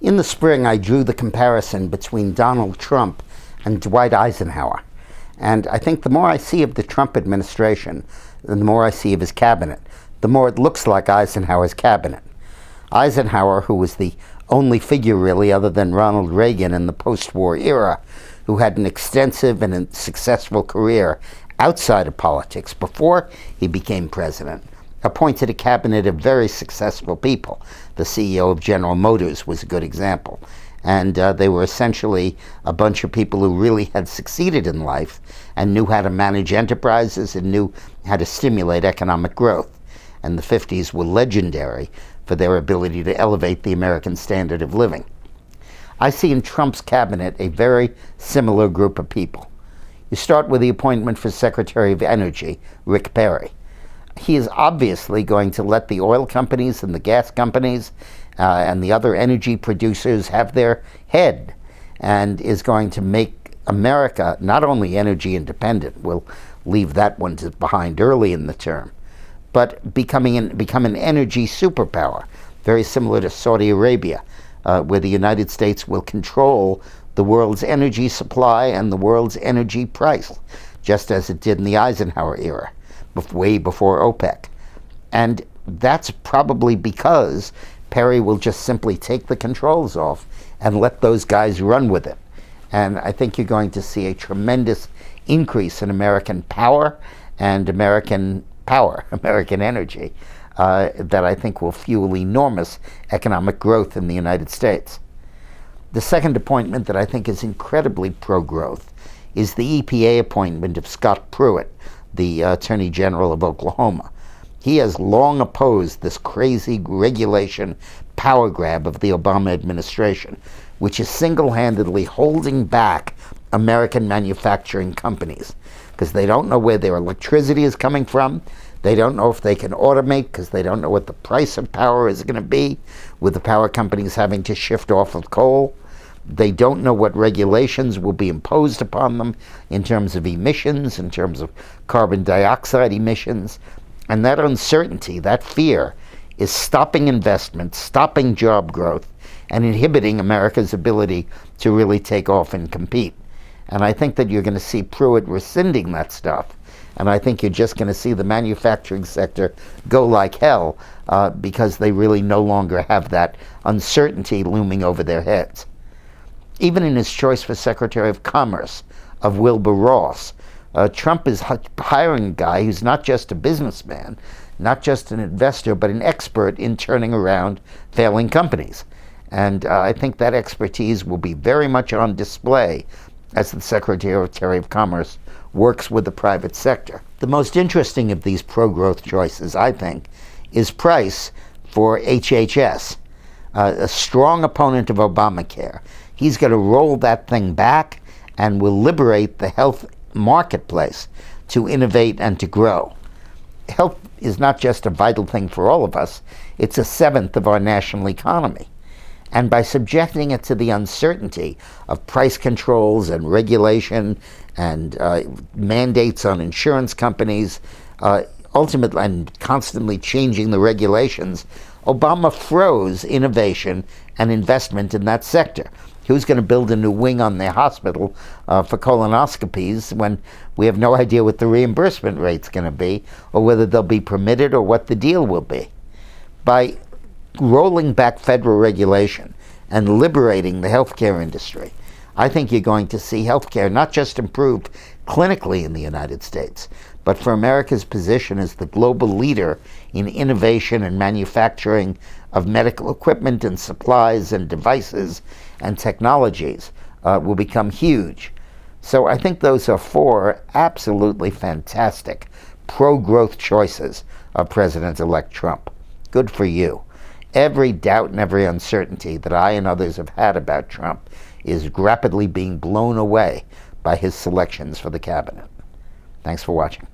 In the spring, I drew the comparison between Donald Trump and Dwight Eisenhower. And I think the more I see of the Trump administration, the more I see of his cabinet, the more it looks like Eisenhower's cabinet. Eisenhower, who was the only figure really other than Ronald Reagan in the post-war era, who had an extensive and successful career outside of politics before he became president, appointed a cabinet of very successful people. The CEO of General Motors was a good example. And they were essentially a bunch of people who really had succeeded in life and knew how to manage enterprises and knew how to stimulate economic growth. And the 50s were legendary for their ability to elevate the American standard of living. I see in Trump's cabinet a very similar group of people. You start with the appointment for Secretary of Energy, Rick Perry. He is obviously going to let the oil companies and the gas companies and the other energy producers have their head, and is going to make America not only energy independent, we'll leave that one behind early in the term, but become an energy superpower, very similar to Saudi Arabia, where the United States will control the world's energy supply and the world's energy price, just as it did in the Eisenhower era, way before OPEC. And that's probably because Perry will just simply take the controls off and let those guys run with it. And I think you're going to see a tremendous increase in American power and American energy, that I think will fuel enormous economic growth in the United States. The second appointment that I think is incredibly pro-growth is the EPA appointment of Scott Pruitt, the Attorney General of Oklahoma. He has long opposed this crazy regulation power grab of the Obama administration, which is single-handedly holding back American manufacturing companies because they don't know where their electricity is coming from. They don't know if they can automate because they don't know what the price of power is going to be, with the power companies having to shift off of coal. They don't know what regulations will be imposed upon them in terms of emissions, in terms of carbon dioxide emissions. And that uncertainty, that fear, is stopping investment, stopping job growth, and inhibiting America's ability to really take off and compete. And I think that you're going to see Pruitt rescinding that stuff. And I think you're just going to see the manufacturing sector go like hell because they really no longer have that uncertainty looming over their heads. Even in his choice for Secretary of Commerce of Wilbur Ross, Trump is hiring a guy who's not just a businessman, not just an investor, but an expert in turning around failing companies. And I think that expertise will be very much on display as the Secretary of Commerce works with the private sector. The most interesting of these pro-growth choices, I think, is Price for HHS, a strong opponent of Obamacare. He's going to roll that thing back and will liberate the health marketplace to innovate and to grow. Health is not just a vital thing for all of us, it's a seventh of our national economy. And by subjecting it to the uncertainty of price controls and regulation and mandates on insurance companies, ultimately, and constantly changing the regulations, Obama froze innovation and investment in that sector. Who's going to build a new wing on their hospital for colonoscopies when we have no idea what the reimbursement rate's going to be, or whether they'll be permitted, or what the deal will be? By rolling back federal regulation and liberating the healthcare industry, I think you're going to see healthcare not just improve clinically in the United States, but for America's position as the global leader in innovation and manufacturing of medical equipment and supplies and devices and technologies will become huge. So I think those are four absolutely fantastic pro-growth choices of President-elect Trump. Good for you. Every doubt and every uncertainty that I and others have had about Trump is rapidly being blown away by his selections for the cabinet. Thanks for watching.